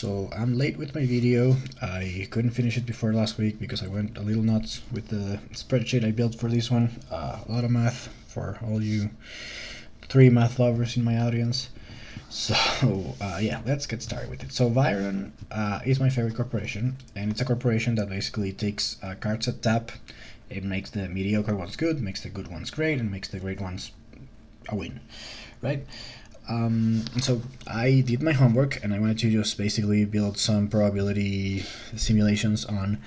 So I'm late with my video. I couldn't finish it before last week because I went a little nuts with the spreadsheet I built for this one. A lot of math for all you 3 math lovers in my audience. So yeah, let's get started with it. So Viron is my favorite corporation, and it's a corporation that basically takes cards at tap. It makes the mediocre ones good, makes the good ones great, and makes the great ones a win, right? So I did my homework and I wanted to just basically build some probability simulations on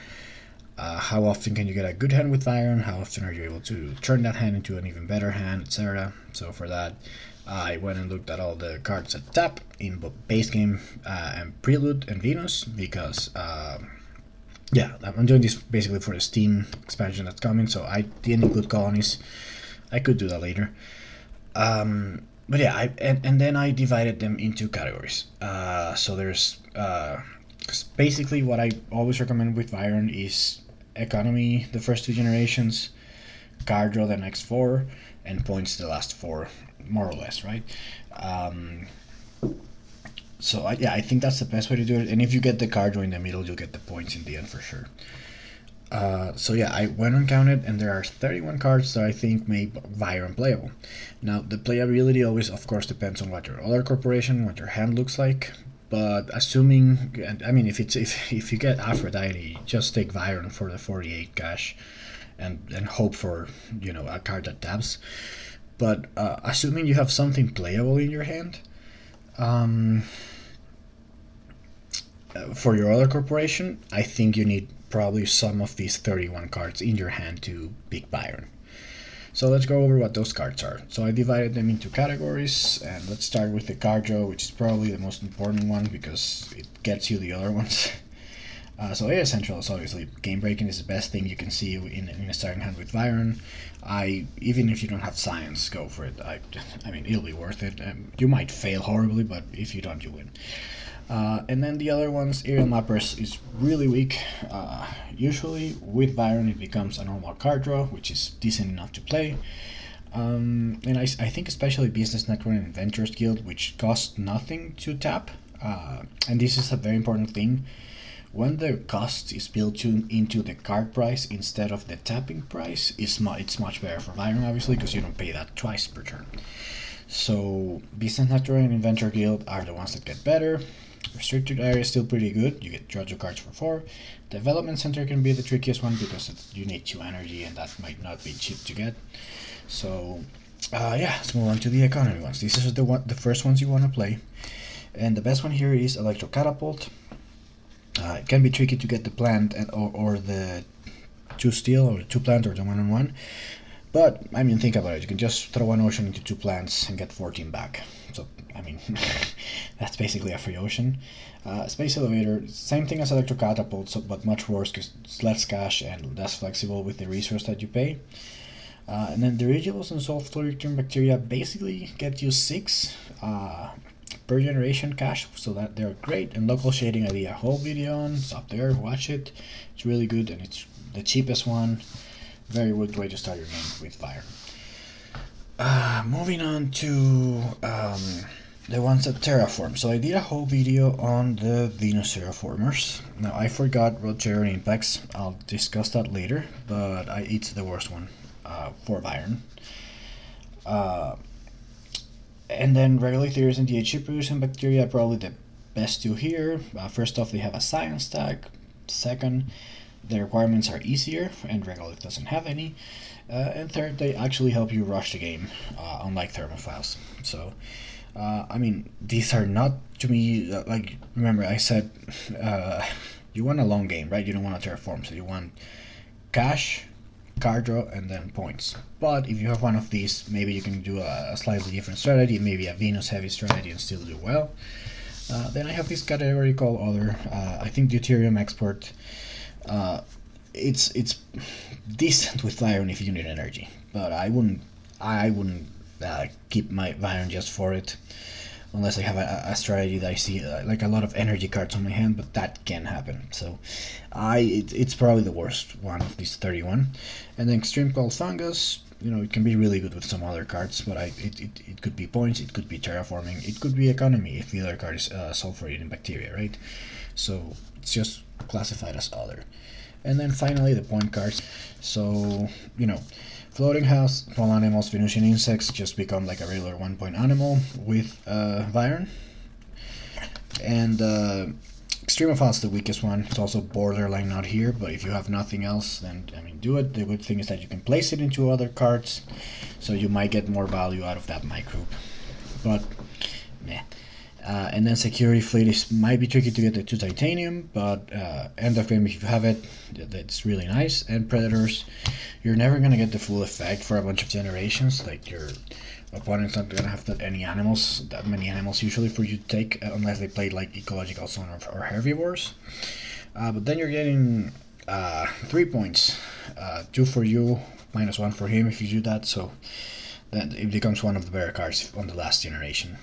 how often can you get a good hand with Viron, how often are you able to turn that hand into an even better hand, etc. So for that, I went and looked at all the cards at tap in both base game and Prelude and Venus because yeah, I'm doing this basically for the Steam expansion that's coming, so I didn't include colonies. I could do that later. But yeah, and then I divided them into categories. So there's basically what I always recommend with Viron is economy the first 2 generations, card draw the next 4, and points the last 4, more or less, right? So yeah, I think that's the best way to do it. And if you get the card draw in the middle, you'll get the points in the end for sure. So yeah, I went and counted, and there are 31 cards that I think make Viron playable. Now, the playability always, of course, depends on what your other corporation, what your hand looks like. But assuming, I mean, if you get Aphrodite, just take Viron for the 48 cash, and hope for a card that taps. But assuming you have something playable in your hand, for your other corporation, I think you need probably some of these 31 cards in your hand to pick Viron. So let's go over what those cards are. So I divided them into categories, and let's start with the card draw, which is probably the most important one because it gets you the other ones. So A Essential is obviously game breaking is the best thing you can see in a starting hand with Viron. Even if you don't have science, go for it. I mean, it'll be worth it. You might fail horribly, but if you don't, you win. And then the other ones, Aerial Mappers is really weak. Usually with Viron it becomes a normal card draw, which is decent enough to play. And I think especially Business Network and Inventors Guild, which cost nothing to tap. And this is a very important thing. When the cost is built into the card price instead of the tapping price, it's much better for Viron, obviously, because you don't pay that twice per turn. So Business Network and Inventor Guild are the ones that get better. Restricted area is still pretty good. You get draw 2 cards for 4. Development Center can be the trickiest one because you need 2 energy, and that might not be cheap to get. So yeah, let's move on to the economy ones. These are the first ones you want to play, and the best one here is Electro Catapult. It can be tricky to get the plant or the 2 steel or the 2 plant or the 1-on-1. But, I mean, think about it. You can just throw an ocean into 2 plants and get 14 back. So, I mean, that's basically a free ocean. Space Elevator, same thing as Electro Catapult, but much worse because it's less cash and less flexible with the resource that you pay. And then Dirigibles and Soul-Return Bacteria basically get you 6 per generation cash, so that they're great. And Local Shading I did a whole video on. It's up there, watch it. It's really good, and it's the cheapest one. Very good way to start your game with Viron. Moving on to the ones that terraform. So I did a whole video on the Venus Terraformers. Now I forgot Roger and Impacts. I'll discuss that later, but it's the worst one for Viron. And then regular theories and DHC producing bacteria are probably the best 2 here. First off, they have a science tag. Second, the requirements are easier, and Regolith doesn't have any. And third, they actually help you rush the game, unlike thermophiles. So, I mean, these are not, to me, like, remember I said, you want a long game, right? You don't want to terraform, so you want cash, card draw, and then points. But if you have one of these, maybe you can do a slightly different strategy, maybe a Venus-heavy strategy and still do well. Then I have this category called Other. I think Deuterium Export. It's decent with Viron if you need energy, but I wouldn't keep my Viron just for it, unless I have a strategy that I see like a lot of energy cards on my hand, but that can happen. So it's probably the worst one of these 31. And then Extreme Cold Fungus, it can be really good with some other cards, but it could be points, it could be terraforming, it could be economy if the other card is sulfur-eating bacteria, right? So it's just classified as other. And then finally the point cards. So, floating house, small animals, Venusian insects just become like a regular 1-point animal with Viron. And Extreme of House, the weakest one. It's also borderline not here, but if you have nothing else, then do it. The good thing is that you can place it into other cards, so you might get more value out of that microbe. But yeah. And then Security Fleet might be tricky to get the 2 titanium, but end of game, if you have it, that's really nice. And Predators, you're never gonna get the full effect for a bunch of generations. Like, your opponent's not gonna have that many animals usually for you to take, unless they play like Ecological Zone or Herbivores. But then you're getting 3 points, 2 for you, -1 for him if you do that. So then it becomes one of the better cards on the last generation.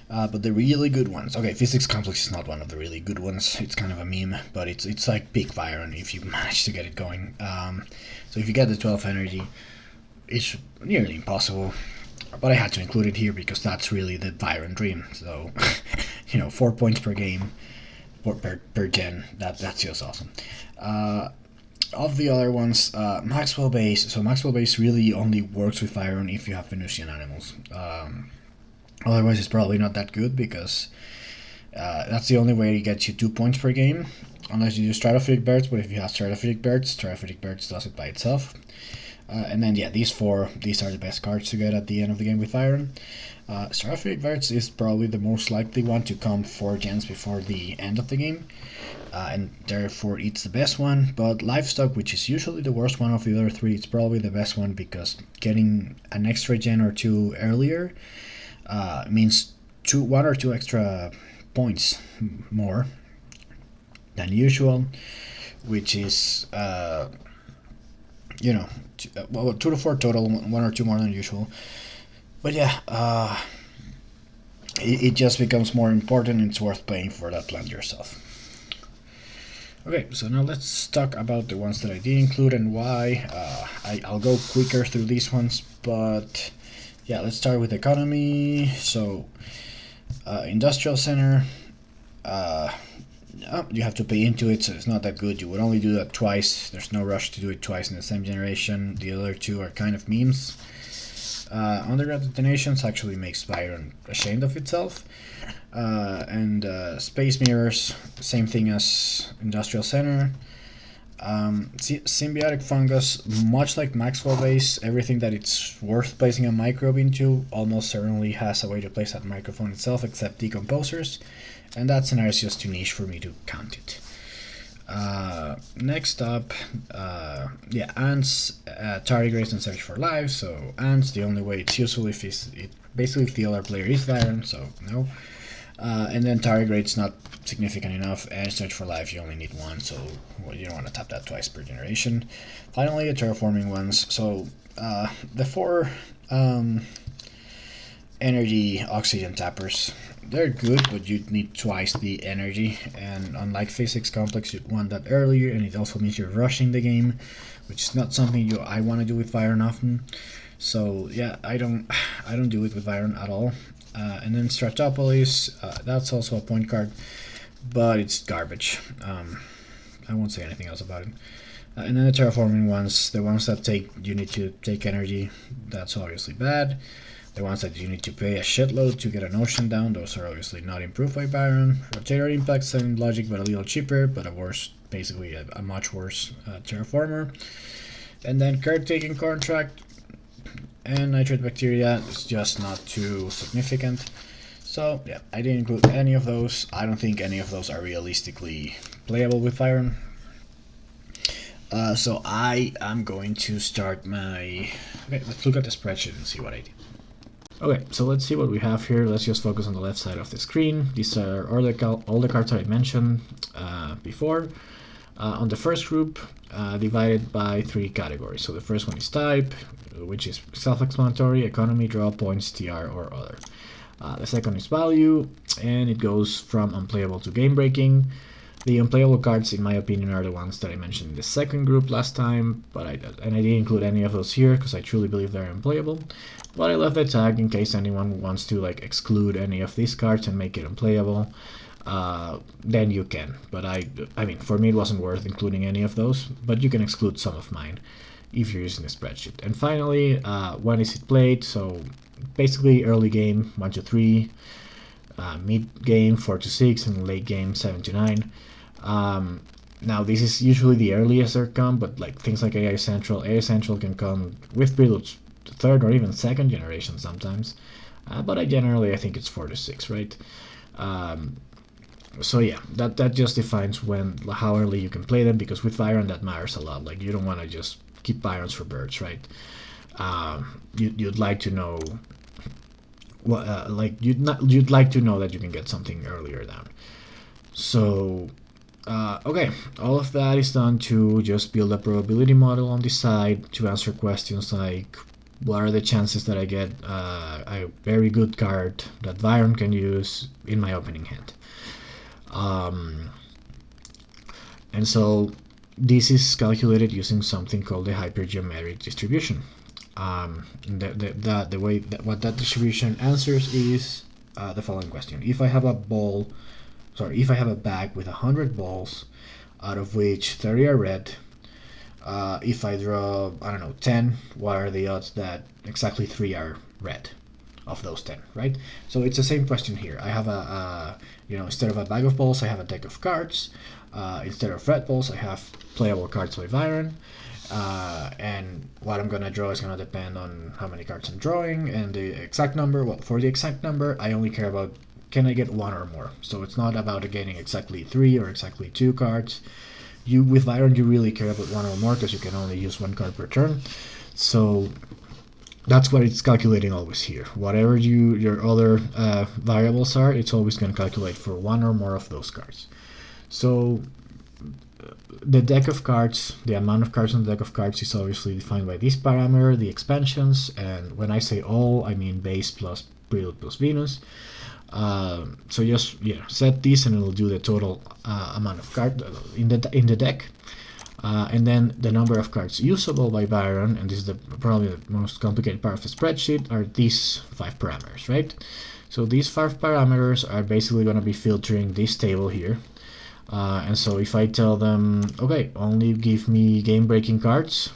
But the really good ones, okay, Physics Complex is not one of the really good ones. It's kind of a meme, but it's like big Viron if you manage to get it going. So if you get the 12 energy, it's nearly impossible. But I had to include it here because that's really the Viron dream. So 4 points per game per gen. That's just awesome. Of the other ones, Maxwell Base. So Maxwell Base really only works with Viron if you have Venusian animals. Otherwise, it's probably not that good because that's the only way to get you 2 points per game, unless you do Stratophytic Birds. But if you have Stratophytic Birds does it by itself. And then these are the best cards to get at the end of the game with Viron. Stratophytic Birds is probably the most likely one to come 4 gens before the end of the game, and therefore it's the best one. But Livestock, which is usually the worst one of the other 3, it's probably the best one because getting an extra gen or 2 earlier means 1 or 2 extra points more than usual, which is 2 to 4 total, 1 or 2 more than usual. But it just becomes more important, and it's worth paying for that plant yourself. Okay, so now let's talk about the ones that I did include and why. I'll go quicker through these ones, but let's start with economy. So, Industrial Center, you have to pay into it, so it's not that good. You would only do that twice. There's no rush to do it twice in the same generation. The other 2 are kind of memes. Underground Detonations actually makes Viron ashamed of itself. And Space Mirrors, same thing as Industrial Center. Symbiotic Fungus, much like Maxwell Base, everything that it's worth placing a microbe into almost certainly has a way to place that microphone itself, except Decomposers, and that scenario is just too niche for me to count it. Next up, Ants, Tardigrades, and Search for Life. So Ants, the only way it's useful if the other player is Viron, so no. And then Tardigrade's not significant enough, and Search for Life you only need 1, so you don't want to tap that twice per generation. Finally, the terraforming ones. So the 4 energy oxygen tappers, they're good, but you need twice the energy, and unlike Physics Complex, you'd want that earlier, and it also means you're rushing the game, which is not something I want to do with Viron often. So I don't do it with Viron at all. And then Stratopolis, that's also a point card, but it's garbage. I won't say anything else about it. And then the terraforming ones, the ones that you need to take energy, that's obviously bad. The ones that you need to pay a shitload to get an ocean down, those are obviously not improved by Viron. Rotator Impacts and Logic, but a little cheaper, but basically a much worse terraformer. And then Caretaking Contract and Nitrate Bacteria is just not too significant. So I didn't include any of those. I don't think any of those are realistically playable with Viron. So I am going to start my... Okay, let's look at the spreadsheet and see what I did. Okay, so let's see what we have here. Let's just focus on the left side of the screen. These are all the cards I mentioned before. On the first group, divided by 3 categories. So the first one is type, which is self-explanatory: economy, draw, points, TR, or other. The second is value, and it goes from unplayable to game-breaking. The unplayable cards, in my opinion, are the ones that I mentioned in the second group last time, but I didn't include any of those here because I truly believe they're unplayable. But I left the tag in case anyone wants to like exclude any of these cards and make it unplayable. Then you can. But I mean, for me it wasn't worth including any of those, but you can exclude some of mine if you're using a spreadsheet. And finally, when is it played? So basically early game 1 to 3, mid game 4 to 6, and late game 7 to 9. Now this is usually the earliest they come, but like things like AI Central can come with preludes to third or even second generation sometimes. But I think it's 4 to 6, right? So yeah, that just defines how early you can play them, because with Viron that matters a lot. Like you don't want to just keep Virons for birds, right? You'd like to know you'd like to know that you can get something earlier down. So okay, all of that is done to just build a probability model on the side to answer questions like what are the chances that I get a very good card that Viron can use in my opening hand. And so this is calculated using something called the hypergeometric distribution. The way what that distribution answers is the following question: if I have a bag with 100 balls, out of which 30 are red, if I draw, I don't know, 10, what are the odds that exactly 3 are red of those 10, right? So it's the same question here. I have instead of a bag of balls, I have a deck of cards. Instead of red balls, I have playable cards by Viron. And what I'm gonna draw is gonna depend on how many cards I'm drawing and the exact number. Well, for the exact number, I only care about can I get 1 or more. So it's not about getting exactly 3 or exactly 2 cards. With Viron, you really care about 1 or more because you can only use 1 card per turn. So that's what it's calculating always here. Whatever your other variables are, it's always going to calculate for 1 or more of those cards. So the deck of cards, the amount of cards on the deck of cards is obviously defined by this parameter, the expansions, and when I say all, I mean base plus prelude plus Venus. So just set this and it'll do the total amount of cards in the deck. And then the number of cards usable by Viron, and this is probably the most complicated part of the spreadsheet, are these 5 parameters, right? So these 5 parameters are basically going to be filtering this table here. And so if I tell them, okay, only give me game-breaking cards,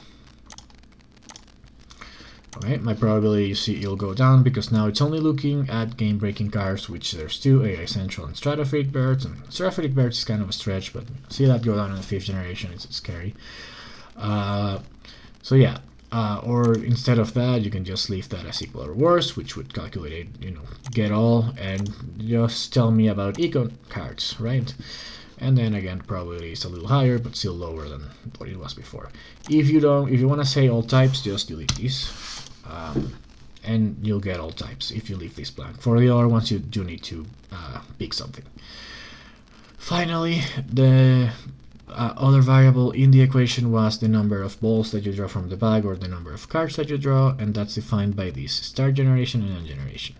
okay, my probability, you see, it'll go down because now it's only looking at game-breaking cards, which there's 2, AI Central and Stratospheric Birds. And Stratospheric Birds is kind of a stretch, but see that go down in the 5th generation, it's scary. So yeah, or instead of that, you can just leave that as equal or worse, which would calculate, get all, and just tell me about econ cards, right? And then again, probability is a little higher, but still lower than what it was before. If you want to say all types, just delete these. And you'll get all types if you leave this blank. For the other ones, you do need to pick something. Finally, the other variable in the equation was the number of balls that you draw from the bag, or the number of cards that you draw, and that's defined by this start generation and end generation.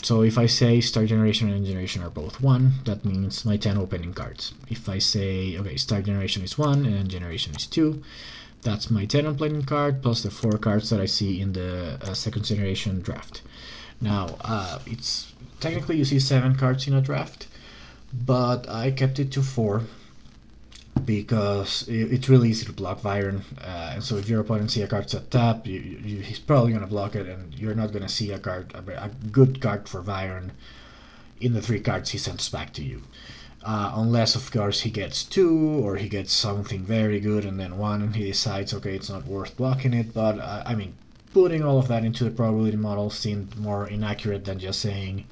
So if I say start generation and end generation are both 1, that means my 10 opening cards. If I say, okay, start generation is 1 and end generation is 2, that's my 10 opening card plus the 4 cards that I see in the second generation draft. Now, it's technically you see 7 cards in a draft, but I kept it to 4 because it's really easy to block Viron. And so if your opponent sees a card at tap, he's probably going to block it, and you're not going to see a good card for Viron in the 3 cards he sends back to you. Unless, of course, he gets 2 or he gets something very good and then 1 and he decides, okay, it's not worth blocking it. But, I mean, putting all of that into the probability model seemed more inaccurate than just saying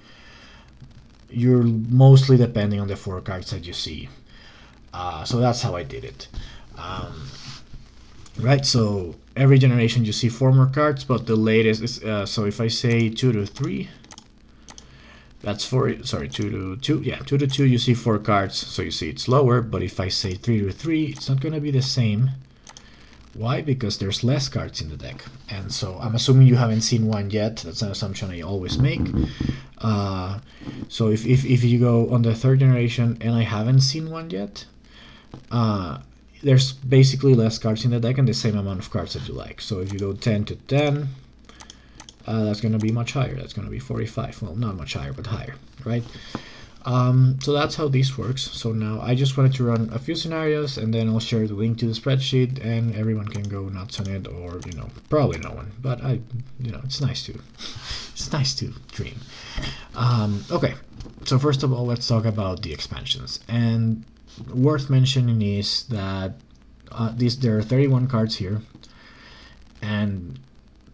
you're mostly depending on the 4 cards that you see. So that's how I did it. Right, so every generation you see 4 more cards, but the latest is, so if I say 2 to 3, that's 2 to 2, yeah, 2 to 2 you see 4 cards, so you see it's lower, but if I say 3 to 3, it's not going to be the same, Why? Because there's less cards in the deck. And so I'm assuming you haven't seen one yet. That's an assumption I always make. So if you go on the third generation and I haven't seen one yet, there's basically less cards in the deck and the same amount of cards that you like. So if you go 10 to 10, that's going to be much higher. That's going to be 45. Well, not much higher, but higher, right? So that's how this works. So now I just wanted to run a few scenarios and then I'll share the link to the spreadsheet and everyone can go nuts on it, or probably no one, but it's nice to dream. Okay, so first of all, let's talk about the expansions. And worth mentioning is that there are 31 cards here, and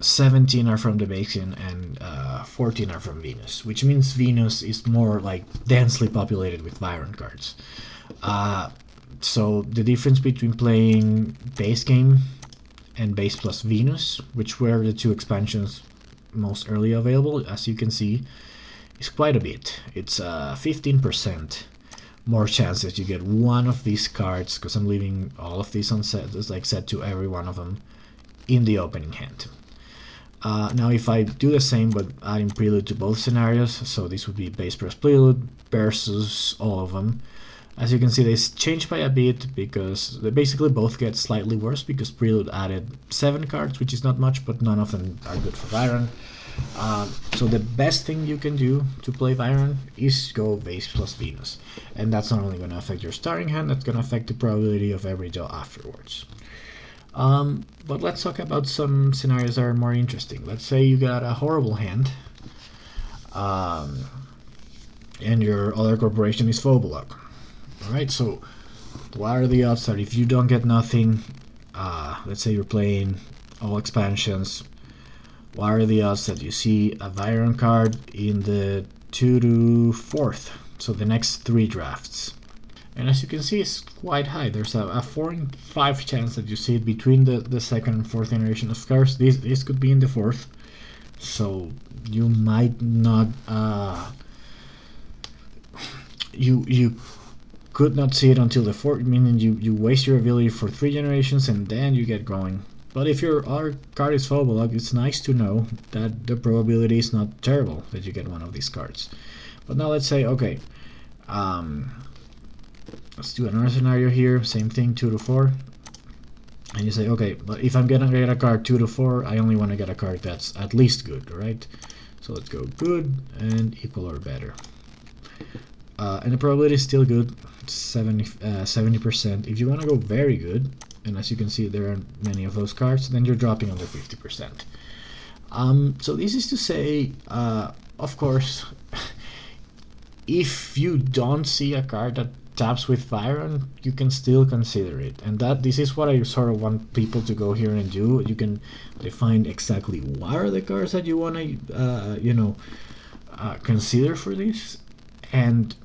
17 are from the Basin and 14 are from Venus, which means Venus is more like densely populated with Viron cards. So the difference between playing base game and base plus Venus, which were the two expansions most early available, as you can see, is quite a bit. It's 15% more chance that you get one of these cards, because I'm leaving all of these on set, it's like set to every one of them in the opening hand. Now if I do the same but adding prelude to both scenarios, so this would be base plus prelude versus all of them, as you can see they changed by a bit because they basically both get slightly worse, because prelude added 7 cards, which is not much, but none of them are good for Viron. So the best thing you can do to play Viron is go base plus Venus, and that's not only going to affect your starting hand, that's going to affect the probability of every draw afterwards. But let's talk about some scenarios that are more interesting. Let's say you got a horrible hand, and your other corporation is Phobulok. Alright, so what are the odds that if you don't get nothing, let's say you're playing all expansions, what are the odds that you see a Viron card in the 2 to 4th, so the next 3 drafts? And as you can see, it's quite high. There's a 4 in 5 chance that you see it between the second and fourth generation. Of course, this could be in the 4th, so you might not you could not see it until the 4th, meaning you waste your ability for 3 generations and then you get going. But if your other card is Phobulok, it's nice to know that the probability is not terrible that you get one of these cards. But now let's say, okay, let's do another scenario here, same thing, 2 to 4. And you say, okay, but if I'm gonna get a card 2 to 4, I only want to get a card that's at least good, right? So let's go good and equal or better. And the probability is still good, 70%. If you want to go very good, and as you can see there are many of those cards, then you're dropping under 50%. So this is to say, of course, if you don't see a card that taps with Viron, you can still consider it, and this is what I sort of want people to go here and do. You can define exactly what are the cards that you want to consider for this, and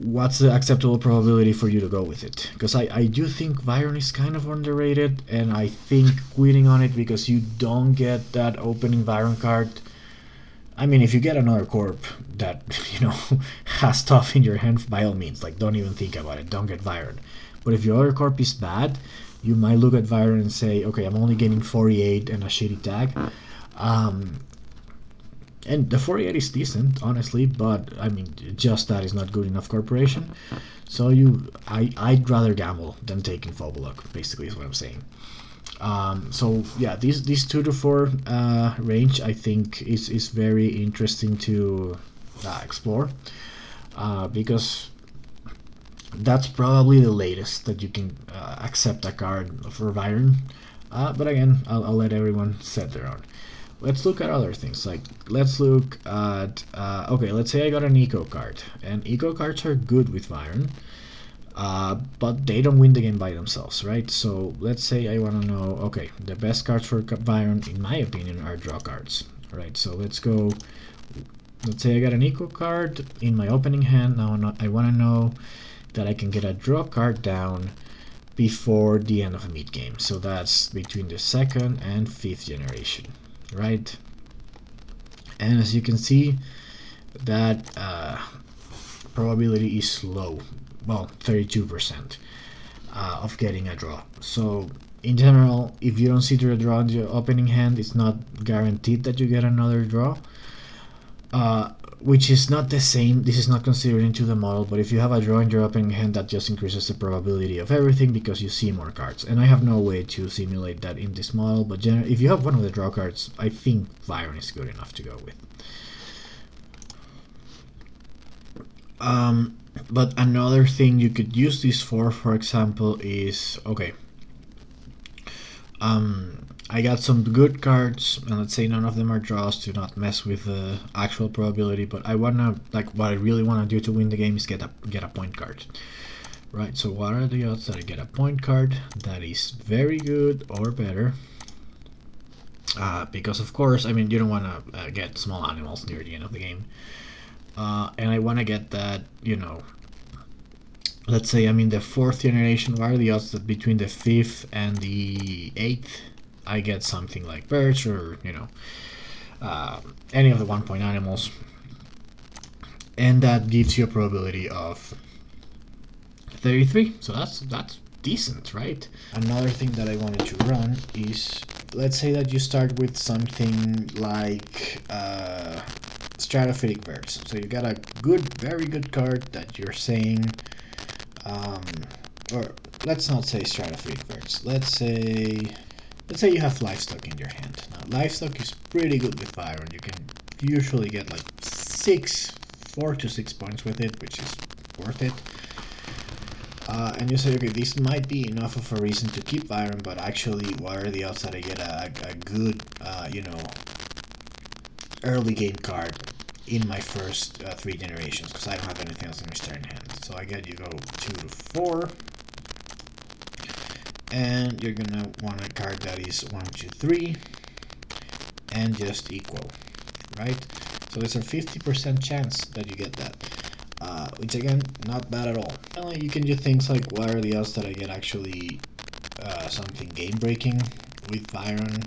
what's the acceptable probability for you to go with it, because I do think Viron is kind of underrated, and I think quitting on it because you don't get that opening Viron card. I mean, if you get another corp that has stuff in your hand, by all means, like, don't even think about it, don't get Viron. But if your other corp is bad, you might look at Viron and say, okay, I'm only getting 48 and a shitty tag. And the 48 is decent, honestly, but I mean, just that is not good enough corporation. So I'd rather gamble than taking Phobulok, basically is what I'm saying. So yeah, these 2 to 4 range I think is very interesting to explore, because that's probably the latest that you can accept a card for Viron. But again, I'll let everyone set their own. Let's look at other things. Like, let's look at okay, let's say I got an eco card, and eco cards are good with Viron, but they don't win the game by themselves, right? So let's say I want to know, okay, the best cards for Viron, in my opinion, are draw cards, right? So let's go. Let's say I got an eco card in my opening hand. Now I want to know that I can get a draw card down before the end of a mid game. So that's between the 2nd and 5th generation, right? And as you can see, that probability is low, well, 32% of getting a draw. So in general, if you don't see the draw in your opening hand, it's not guaranteed that you get another draw, which is not the same. This is not considered into the model, but if you have a draw in your opening hand, that just increases the probability of everything because you see more cards. And I have no way to simulate that in this model, but if you have one of the draw cards, I think Viron is good enough to go with. But another thing you could use this for example, is, okay, I got some good cards, and let's say none of them are draws to not mess with the actual probability, but I wanna, like, what I really wanna do to win the game is get a point card, right? So what are the odds that I get a point card that is very good or better? Because of course, I mean, you don't wanna get small animals near the end of the game. And I want to get that, you know, let's say I'm in the 4th generation. What are the odds that between the 5th and the 8th I get something like birds or, you know, any of the 1-point animals? And that gives you a probability of 33. So that's decent, right? Another thing that I wanted to run is, let's say that you start with something like stratospheric birds. So you got a good, very good card that you're saying, or let's not say stratospheric birds. Let's say you have livestock in your hand. Now, livestock is pretty good with Viron. You can usually get like 4 to 6 points with it, which is worth it. And you say, okay, this might be enough of a reason to keep Viron, but actually, what are the odds that I get a good, you know, early game card in my first 3 generations, because I don't have anything else in my starting hand. So I get you go 2 to 4, and you're gonna want a card that is 1, 2, 3, and just equal, right? So there's a 50% chance that you get that, which again, not bad at all. You can do things like, what are the odds that I get actually something game breaking with Viron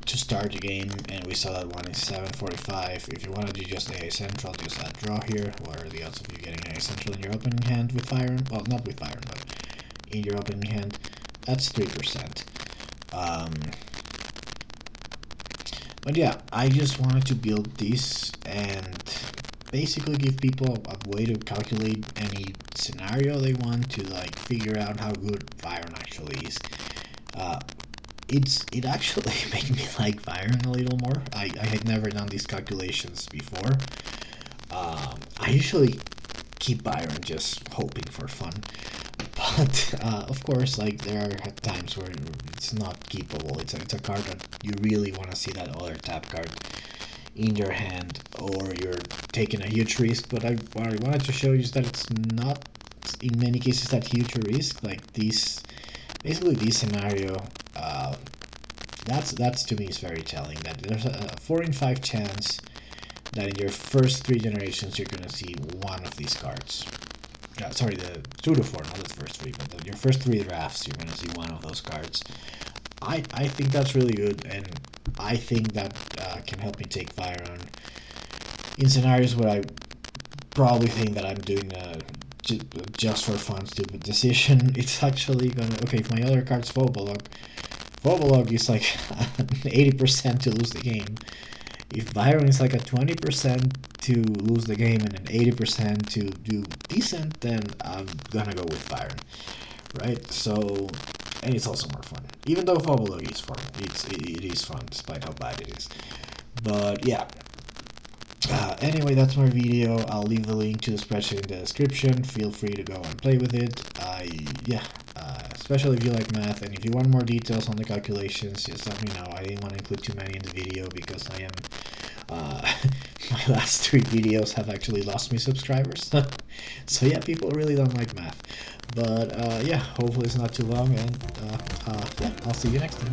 to start the game, and we saw that one is 745. If you want to do just AA Central, just that draw here. What are the odds of you getting AA Central in your opening hand with Viron? Well, not with Viron, but in your opening hand. That's 3%. But yeah, I just wanted to build this and basically give people a way to calculate any scenario they want to, like, figure out how good Viron actually is. It actually made me like Viron a little more. I had never done these calculations before. I usually keep Viron just hoping for fun, but of course, like, there are times where it's not keepable. It's a card that you really want to see that other tap card in your hand, or you're taking a huge risk. But what I wanted to show you is that it's not in many cases that huge a risk. Like this, basically this scenario, that's to me is very telling, that there's a 4 in 5 chance that in your first 3 generations you're gonna see one of these cards. Sorry, the 2 to 4, not the first 3, but your first 3 drafts you're gonna see one of those cards. I think that's really good, and I think that can help me take Viron in scenarios where I probably think that I'm doing just for fun stupid decision. It's actually gonna, okay, if my other card's Phobolog is like 80% to lose the game. If Viron is like a 20% to lose the game and an 80% to do decent, then I'm gonna go with Viron, right? So, and it's also more fun. Even though Phobolog is fun, it is fun despite how bad it is. But yeah. Anyway, that's my video. I'll leave the link to the spreadsheet in the description. Feel free to go and play with it. Especially if you like math, and if you want more details on the calculations, just let me know. I didn't want to include too many in the video because I am my last 3 videos have actually lost me subscribers. So yeah, people really don't like math. But yeah, hopefully it's not too long, and yeah, I'll see you next time.